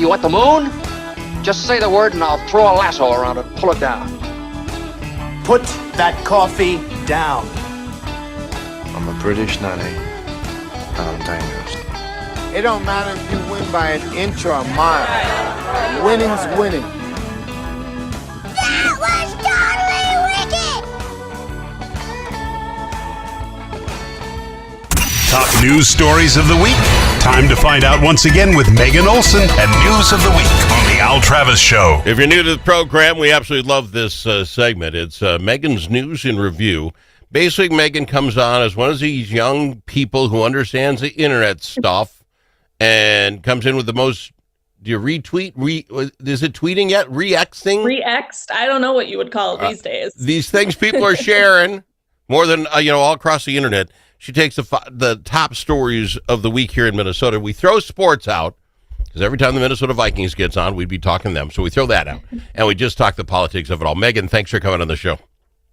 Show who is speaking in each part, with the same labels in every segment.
Speaker 1: You want the moon? Just say the word and I'll throw a lasso around it and pull it down.
Speaker 2: Put that coffee down.
Speaker 3: I'm a British nanny, and I'm dangerous.
Speaker 4: It don't matter if you win by an inch or a mile. Winning's winning.
Speaker 5: That was totally wicked!
Speaker 6: Top news stories of the week. Time to find out once again with Megan Olson and News of the Week on The Al Travis Show.
Speaker 7: If you're new to the program, we absolutely love this segment. It's Megan's News in Review. Basically, Megan comes on as one of these young people who understands the internet stuff and comes in with the most, do you retweet? Is it tweeting yet? Re-Xing?
Speaker 8: Re-Xed. I don't know what you would call it these days.
Speaker 7: These things people are sharing more than, all across the internet. She takes the top stories of the week here in Minnesota. We throw sports out because every time the Minnesota Vikings gets on, we'd be talking them. So we throw that out. And we just talk the politics of it all. Megan, thanks for coming on the show.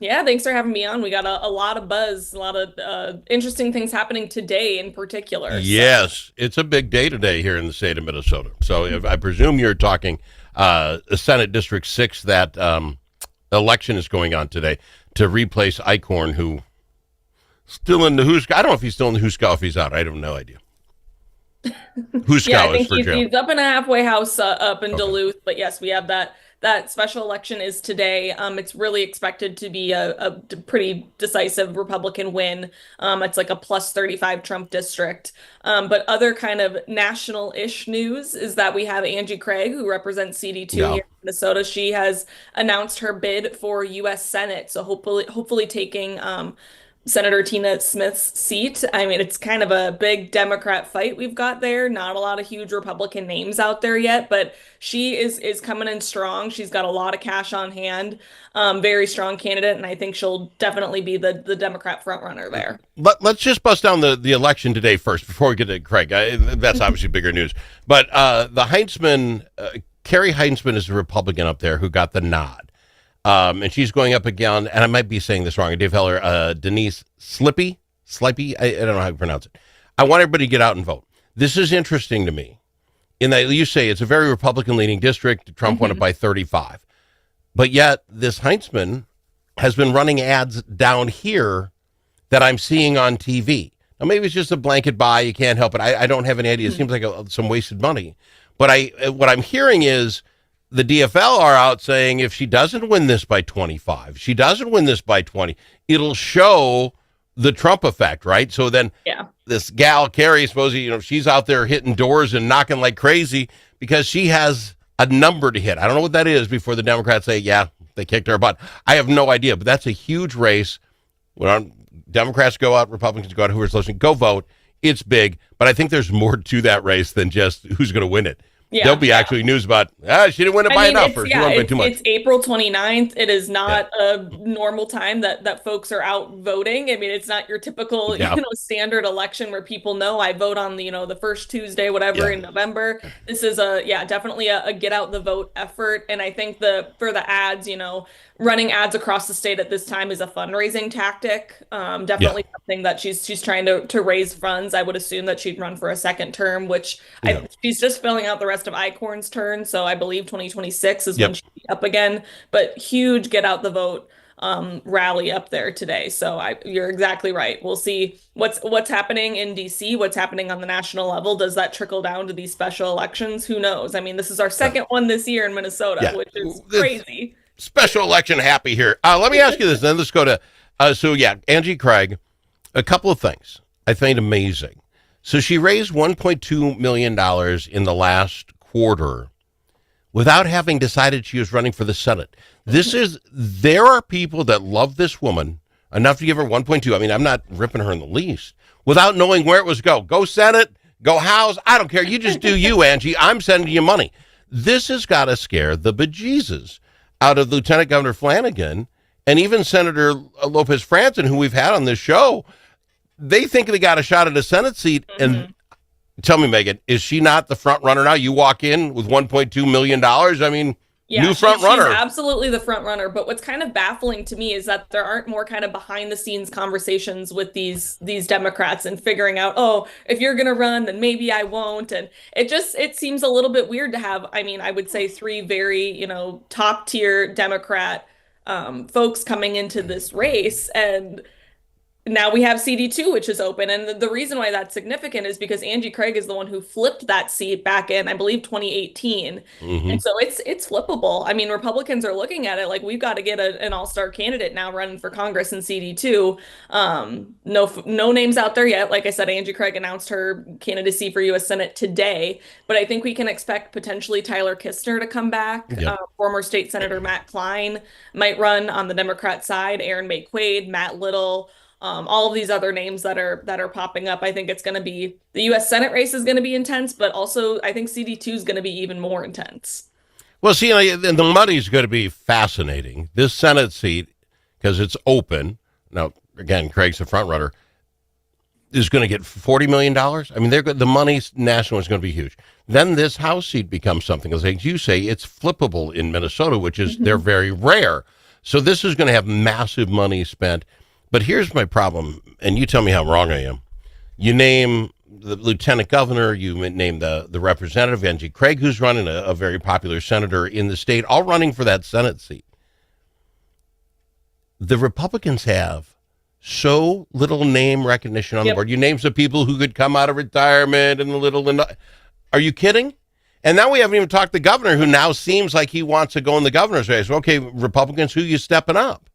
Speaker 8: Yeah, thanks for having me on. We got a lot of buzz, a lot of interesting things happening today in particular.
Speaker 7: Yes, it's a big day today here in the state of Minnesota. So if, I presume you're talking Senate District 6, that election is going on today to replace Eichhorn, who still in the Huska. I don't know if he's still in the Huska, if he's out. I have no idea. Huska
Speaker 8: yeah, I
Speaker 7: is
Speaker 8: think
Speaker 7: for jail.
Speaker 8: he's up in a halfway house up in Duluth. But yes, we have that special election is today. It's really expected to be a pretty decisive Republican win. It's like a plus 35 Trump district. But other kind of national-ish news is that we have Angie Craig, who represents CD2 here in Minnesota. She has announced her bid for U.S. Senate. So hopefully taking Senator Tina Smith's seat. I mean, it's kind of a big Democrat fight we've got there. Not a lot of huge Republican names out there yet, but she is coming in strong. She's got a lot of cash on hand. Very strong candidate, and I think she'll definitely be the Democrat frontrunner there.
Speaker 7: Let's just bust down the election today first before we get to Craig. That's obviously bigger news. But the Heinzman, Carrie Heinzman is a Republican up there who got the nod. And she's going up again, and I might be saying this wrong. Dave Heller, Denise Slippy, I don't know how to pronounce it. I want everybody to get out and vote. This is interesting to me, in that you say it's a very Republican-leaning district. Trump won it by 35. But yet, this Heinzman has been running ads down here that I'm seeing on TV. Now, maybe it's just a blanket buy. You can't help it. I don't have any idea. It seems like some wasted money. But what I'm hearing is the DFL are out saying if she doesn't win this by 25, she doesn't win this by 20, it'll show the Trump effect, right? So then this gal, Carrie, supposedly, she's out there hitting doors and knocking like crazy because she has a number to hit. I don't know what that is before the Democrats say, yeah, they kicked her butt. I have no idea, but that's a huge race. When Democrats go out, Republicans go out, whoever's listening, go vote. It's big, but I think there's more to that race than just who's going to win it.
Speaker 8: Yeah,
Speaker 7: there'll be actually news about, she didn't win it by enough, or she won by too much.
Speaker 8: It's April 29th. It is not a normal time that folks are out voting. I mean, it's not your typical, standard election where people know I vote on the first Tuesday, whatever in November. This is definitely a get out the vote effort. And I think for the ads, running ads across the state at this time is a fundraising tactic. Definitely something that she's trying to raise funds. I would assume that she'd run for a second term, which she's just filling out the rest of Eichhorn's turn. So I believe 2026 is when she'll be up again. But huge get out the vote rally up there today. So you're exactly right. We'll see what's happening in DC, what's happening on the national level. Does that trickle down to these special elections? Who knows? I mean, this is our second one this year in Minnesota, which is crazy.
Speaker 7: Special election happy here. Let me ask you this, then let's go to, Angie Craig, a couple of things I find amazing. So she raised $1.2 million in the last quarter without having decided she was running for the Senate. There are people that love this woman enough to give her 1.2. I mean, I'm not ripping her in the least, without knowing where it was go. Go Senate, go House, I don't care. You just do you, Angie. I'm sending you money. This has got to scare the bejesus out of Lieutenant Governor Flanagan and even Senator Lopez Franson, who we've had on this show. They think they got a shot at a Senate seat. And tell me, Megan, is she not the front runner now? You walk in with $1.2 million. I mean,
Speaker 8: Yeah,
Speaker 7: new front runner.
Speaker 8: She's absolutely the front runner. But what's kind of baffling to me is that there aren't more kind of behind the scenes conversations with these Democrats and figuring out, oh, if you're going to run, then maybe I won't. And it seems a little bit weird to have, I mean, I would say 3 very, top tier Democrat folks coming into this race. And now we have CD2, which is open. And the reason why that's significant is because Angie Craig is the one who flipped that seat back in, I believe, 2018. And so it's flippable. I mean, Republicans are looking at it like we've got to get an all-star candidate now running for Congress in CD2. No names out there yet. Like I said, Angie Craig announced her candidacy for U.S. Senate today. But I think we can expect potentially Tyler Kistner to come back.
Speaker 7: Yep.
Speaker 8: Former State Senator Matt Klein might run on the Democrat side. Aaron May Quaid, Matt Little. All of these other names that are popping up. I think it's going to be the U.S. Senate race is going to be intense, but also I think CD2 is going to be even more intense.
Speaker 7: Well, see, and the money's going to be fascinating. This Senate seat, because it's open. Now, again, Craig's the front runner. Is going to get $40 million. I mean, the money national is going to be huge. Then this House seat becomes something, as you say, it's flippable in Minnesota, which is they're very rare. So this is going to have massive money spent. But here's my problem, and you tell me how wrong I am. You name the lieutenant governor, you name the representative, Angie Craig, who's running, a very popular senator in the state, all running for that Senate seat. The Republicans have so little name recognition on the board. You name some people who could come out of retirement and are you kidding? And now we haven't even talked to the governor, who now seems like he wants to go in the governor's race. Okay, Republicans, who you stepping up?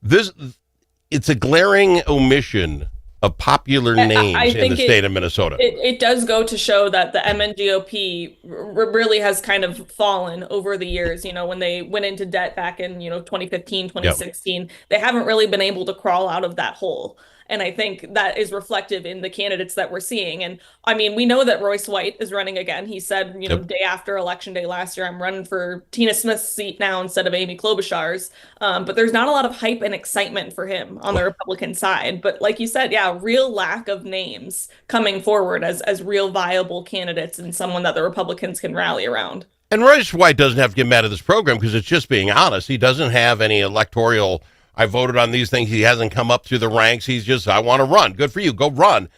Speaker 7: It's a glaring omission of popular names in the state of Minnesota.
Speaker 8: It does go to show that the MNGOP really has kind of fallen over the years. When they went into debt back in 2015, 2016, they haven't really been able to crawl out of that hole. And I think that is reflective in the candidates that we're seeing. And I mean, we know that Royce White is running again. He said, day after election day last year, I'm running for Tina Smith's seat now instead of Amy Klobuchar's. But there's not a lot of hype and excitement for him on the Republican side. But like you said, real lack of names coming forward as real viable candidates and someone that the Republicans can rally around.
Speaker 7: And Royce White doesn't have to get mad at this program because it's just being honest. He doesn't have any electoral, I voted on these things. He hasn't come up through the ranks. He's just, I want to run. Good for you. Go run.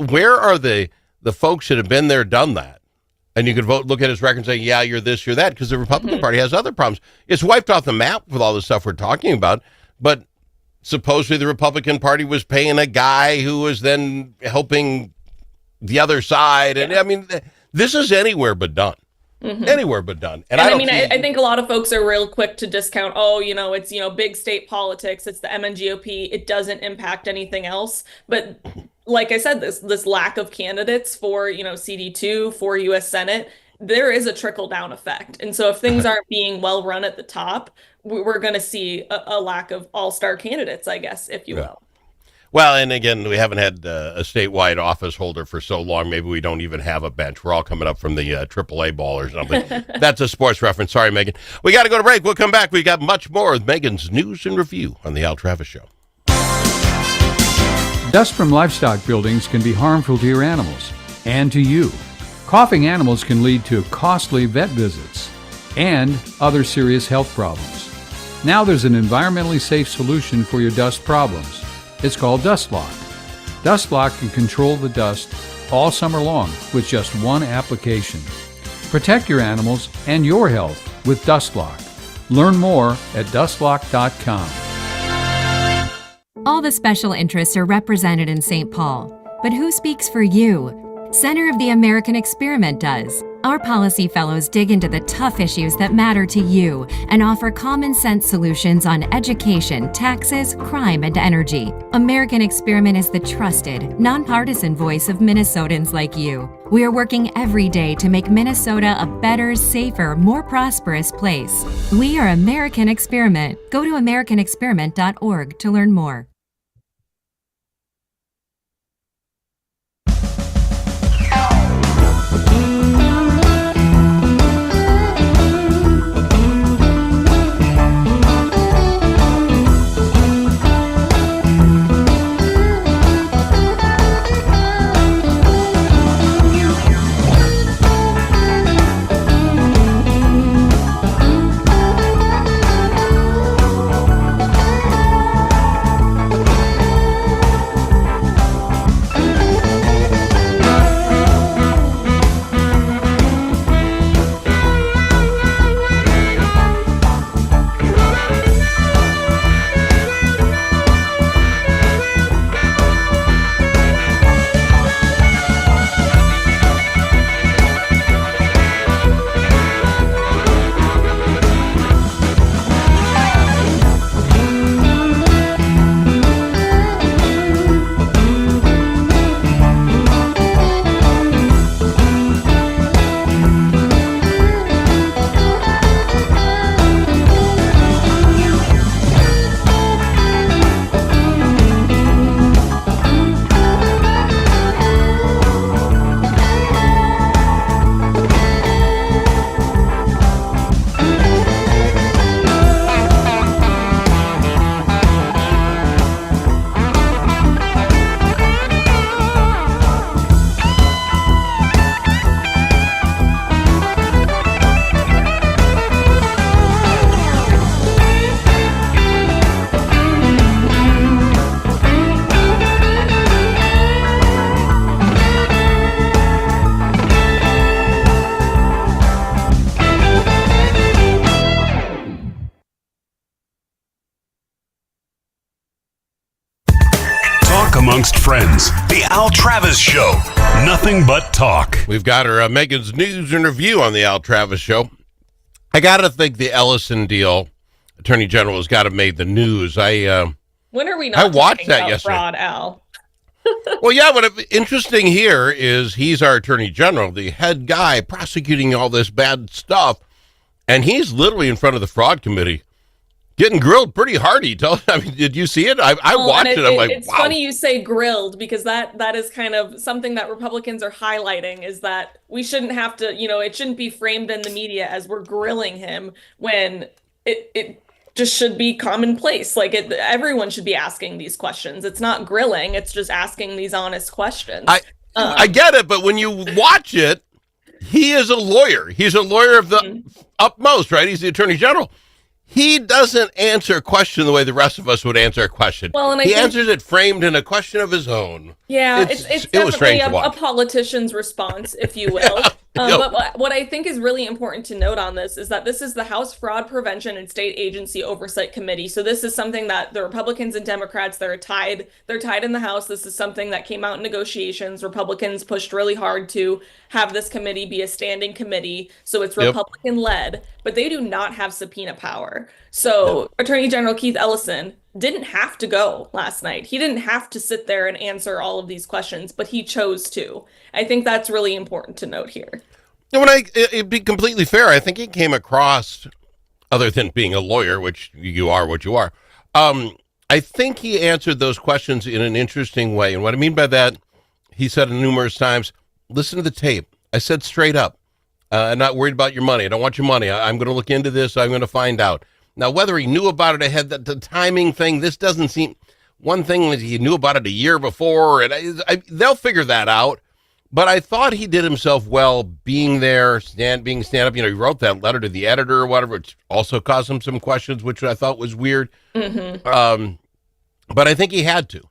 Speaker 7: Where are the folks that have been there, done that? And you could look at his record and say, yeah, you're this, you're that, because the Republican Party has other problems. It's wiped off the map with all the stuff we're talking about. But supposedly the Republican Party was paying a guy who was then helping the other side. And I mean, this is anywhere but done. Anywhere but done. And
Speaker 8: I think a lot of folks are real quick to discount, it's, big state politics. It's the MNGOP. It doesn't impact anything else. But like I said, this lack of candidates for, CD2, for U.S. Senate, there is a trickle down effect. And so if things aren't being well run at the top, we're going to see a lack of all-star candidates, I guess, if you will.
Speaker 7: Well, and again, we haven't had a statewide office holder for so long. Maybe we don't even have a bench. We're all coming up from the AAA ball or something. That's a sports reference. Sorry, Megan. We got to go to break. We'll come back. We got much more with Megan's News and Review on the Al Travis Show.
Speaker 5: Dust from livestock buildings can be harmful to your animals and to you. Coughing animals can lead to costly vet visits and other serious health problems. Now there's an environmentally safe solution for your dust problems. It's called DustLock. DustLock can control the dust all summer long with just one application. Protect your animals and your health with DustLock. Learn more at dustlock.com.
Speaker 9: All the special interests are represented in St. Paul, but who speaks for you? Center of the American Experiment does. Our policy fellows dig into the tough issues that matter to you and offer common sense solutions on education, taxes, crime, and energy. American Experiment is the trusted, nonpartisan voice of Minnesotans like you. We are working every day to make Minnesota a better, safer, more prosperous place. We are American Experiment. Go to americanexperiment.org to learn more.
Speaker 6: Talk amongst friends. The Al Travis Show. Nothing but talk.
Speaker 7: We've got our Megan's News and Review on the Al Travis Show. I got to think the Ellison deal, Attorney General, has got to made the news.
Speaker 8: When are we not
Speaker 7: I watched
Speaker 8: talking
Speaker 7: that
Speaker 8: about
Speaker 7: yesterday.
Speaker 8: fraud, Al?
Speaker 7: Well, yeah, what interesting here is he's our Attorney General, the head guy prosecuting all this bad stuff, and he's literally in front of the fraud committee getting grilled pretty hard. I mean, did you see it? I watched it. I'm like,
Speaker 8: it's
Speaker 7: wow.
Speaker 8: funny you say grilled, because that is kind of something that Republicans are highlighting, is that we shouldn't have to, it shouldn't be framed in the media as we're grilling him, when it just should be commonplace. Like, everyone should be asking these questions. It's not grilling. It's just asking these honest questions.
Speaker 7: I get it, but when you watch it, he is a lawyer. He's a lawyer of the utmost, right? He's the Attorney General. He doesn't answer a question the way the rest of us would answer a question.
Speaker 8: Well, and
Speaker 7: he answers it framed in a question of his own.
Speaker 8: Yeah, it's
Speaker 7: it was strange
Speaker 8: definitely
Speaker 7: to
Speaker 8: a
Speaker 7: watch.
Speaker 8: politician's response, if you will. But what I think is really important to note on this is that this is the House Fraud Prevention and State Agency Oversight Committee. So this is something that the Republicans and Democrats, they're tied in the House. This is something that came out in negotiations. Republicans pushed really hard to have this committee be a standing committee. So it's Republican led, but they do not have subpoena power. So Attorney General Keith Ellison didn't have to go last night. He didn't have to sit there and answer all of these questions, but he chose to. I think that's really important to note here.
Speaker 7: And it'd be completely fair, I think he came across, other than being a lawyer, which you are what you are, I think he answered those questions in an interesting way. And what I mean by that, he said numerous times, listen to the tape. I said straight up, I'm not worried about your money. I don't want your money. I'm going to look into this. I'm going to find out. Now, whether he knew about it ahead, the timing thing, this doesn't seem, one thing that he knew about it a year before, and they'll figure that out. But I thought he did himself well being there, being stand up. He wrote that letter to the editor or whatever, which also caused him some questions, which I thought was weird. Mm-hmm. But I think he had to.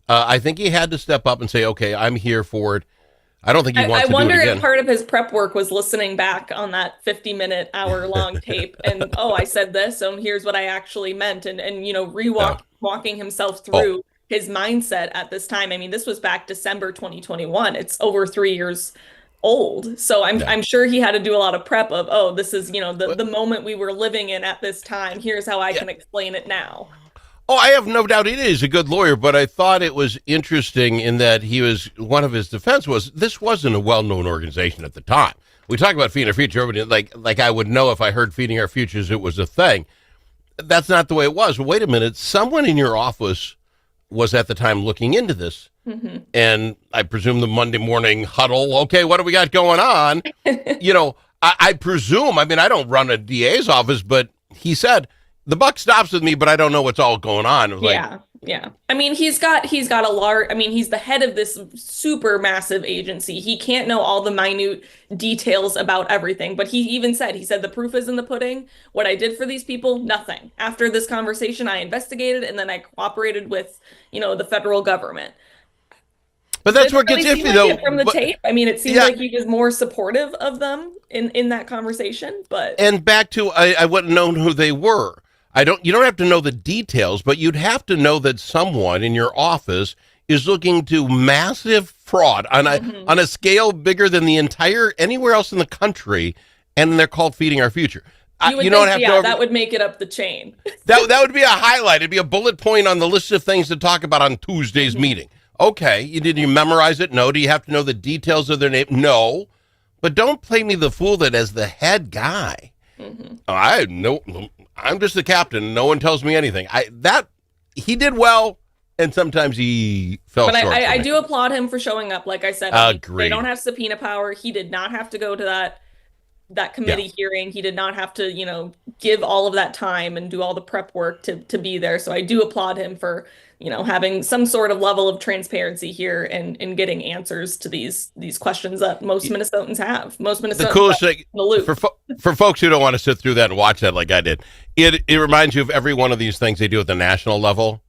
Speaker 7: I think he had to step up and say, okay, I'm here for it. I don't think he wants to do it again.
Speaker 8: I wonder if part of his prep work was listening back on that 50-minute, hour-long tape and, I said this, and here's what I actually meant, and walking himself through his mindset at this time. I mean, this was back December 2021. It's over 3 years old. So I'm sure he had to do a lot of prep of, this is, the moment we were living in at this time. Here's how I can explain it now.
Speaker 7: Oh, I have no doubt he is a good lawyer, but I thought it was interesting in that one of his defense was this wasn't a well-known organization at the time. We talk about Feeding Our Future, everybody, like I would know if I heard Feeding Our Futures, it was a thing. That's not the way it was. Well, wait a minute. Someone in your office was at the time looking into this. Mm-hmm. And I presume the Monday morning huddle, okay, what do we got going on? I presume, I don't run a DA's office, but he said, the buck stops with me, but I don't know what's all going on.
Speaker 8: Yeah. I mean, he's got a large, he's the head of this super massive agency. He can't know all the minute details about everything, but he said the proof is in the pudding. What I did for these people, nothing. After this conversation, I investigated and then I cooperated with, the federal government.
Speaker 7: But that's what gets iffy, though.
Speaker 8: From the tape, it seems like he was more supportive of them in that conversation. But
Speaker 7: and back to I wouldn't know who they were. You don't have to know the details, but you'd have to know that someone in your office is looking to massive fraud on a scale bigger than the entire anywhere else in the country, and they're called Feeding Our Future.
Speaker 8: That would make it up the chain.
Speaker 7: that would be a highlight. It'd be a bullet point on the list of things to talk about on Tuesday's meeting. Okay, did you memorize it? No. Do you have to know the details of their name? No. But don't play me the fool that as the head guy, I'm just the captain. No one tells me anything. He did well, and sometimes he fell short. But
Speaker 8: I do applaud him for showing up. Like I said, they don't have subpoena power. He did not have to go to that committee hearing. He did not have to, give all of that time and do all the prep work to be there. So I do applaud him for, having some sort of level of transparency here and getting answers to these questions that most Minnesotans have. Most Minnesotans
Speaker 7: the coolest thing
Speaker 8: in the loop.
Speaker 7: For folks who don't want to sit through that and watch that like I did, it reminds you of every one of these things they do at the national level.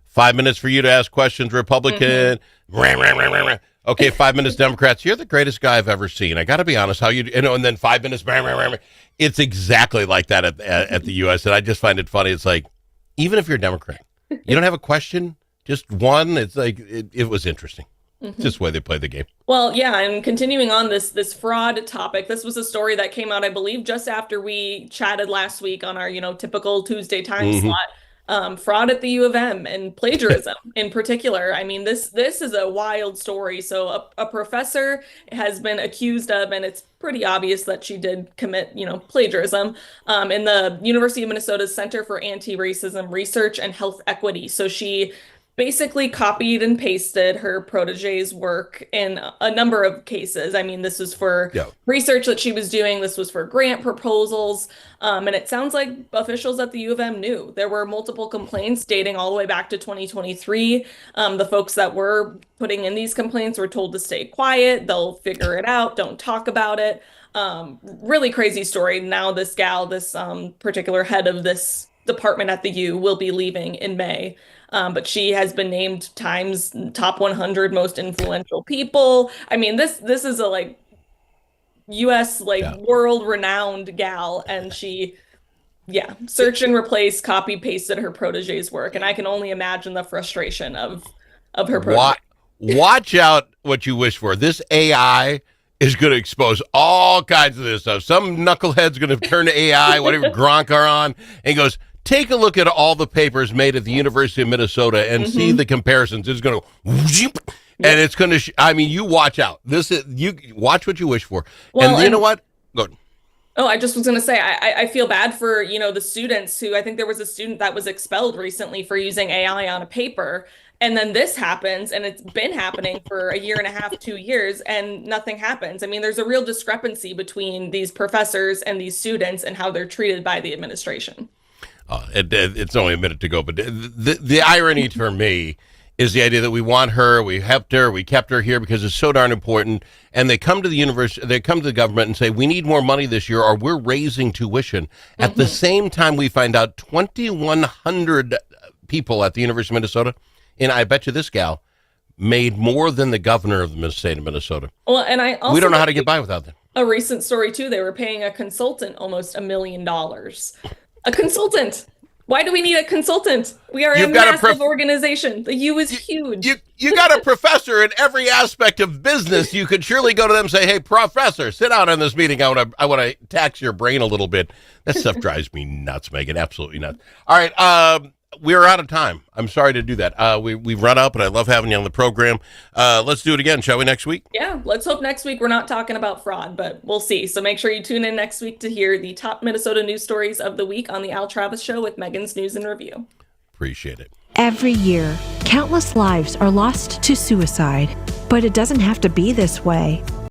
Speaker 7: 5 minutes for you to ask questions, Republican. Mm-hmm. Okay, 5 minutes, Democrats. You're the greatest guy I've ever seen. I got to be honest. And then 5 minutes. It's exactly like that at the U.S. And I just find it funny. It's like, even if you're a Democrat, you don't have a question, just one. It's like, it was interesting. It's just the way they play the game.
Speaker 8: Well, yeah, and continuing on this fraud topic, this was a story that came out, I believe, just after we chatted last week on our, typical Tuesday time slot. Fraud at the U of M and plagiarism in particular. I mean, this is a wild story. So a professor has been accused of, and it's pretty obvious that she did commit, plagiarism in the University of Minnesota's Center for Anti-Racism Research and Health Equity. So she basically copied and pasted her protege's work in a number of cases. I mean, this was for research that she was doing. This was for grant proposals. And it sounds like officials at the U of M knew. There were multiple complaints dating all the way back to 2023. The folks that were putting in these complaints were told to stay quiet. They'll figure it out. Don't talk about it. Really crazy story. Now this gal, this particular head of this department at the U, will be leaving in May. But she has been named Time's top 100 most influential people. I mean, this is a U.S. world-renowned gal, and she, searched and replaced, copy pasted her protege's work, and I can only imagine the frustration of her protege.
Speaker 7: Watch out what you wish for. This AI is going to expose all kinds of this stuff. Some knucklehead's going to turn to AI, whatever Gronk are on, and goes, take a look at all the papers made at the University of Minnesota and see the comparisons. It's going to, and it's going to, you watch out. You watch what you wish for. Well, and you know what? Go.
Speaker 8: Oh, I just was going to say, I feel bad for, the students who, I think there was a student that was expelled recently for using AI on a paper. And then this happens, and it's been happening for a year and a half, 2 years, and nothing happens. I mean, there's a real discrepancy between these professors and these students and how they're treated by the administration.
Speaker 7: It's only a minute to go, but the irony for me is the idea that we want her, we helped her, we kept her here because it's so darn important, and they come to the university, they come to the government and say, we need more money this year, or we're raising tuition. At the same time, we find out 2,100 people at the University of Minnesota, and I bet you this gal made more than the governor of the state of Minnesota.
Speaker 8: Well, and we
Speaker 7: don't know how to get by without that.
Speaker 8: A recent story too, they were paying a consultant almost $1 million. A consultant. Why do we need a consultant? We are a massive organization. The U is huge.
Speaker 7: You got a professor in every aspect of business. You could surely go to them and say, hey, professor, sit down in this meeting. I want to tax your brain a little bit. That stuff drives me nuts, Megan. Absolutely nuts. All right. We're out of time. I'm sorry to do that. We've run up, and I love having you on the program. Let's do it again, shall we, next week?
Speaker 8: Yeah, let's hope next week we're not talking about fraud, but we'll see. So make sure you tune in next week to hear the top Minnesota news stories of the week on the Al Travis Show with Megan's News and Review.
Speaker 7: Appreciate it.
Speaker 10: Every year, countless lives are lost to suicide, but it doesn't have to be this way.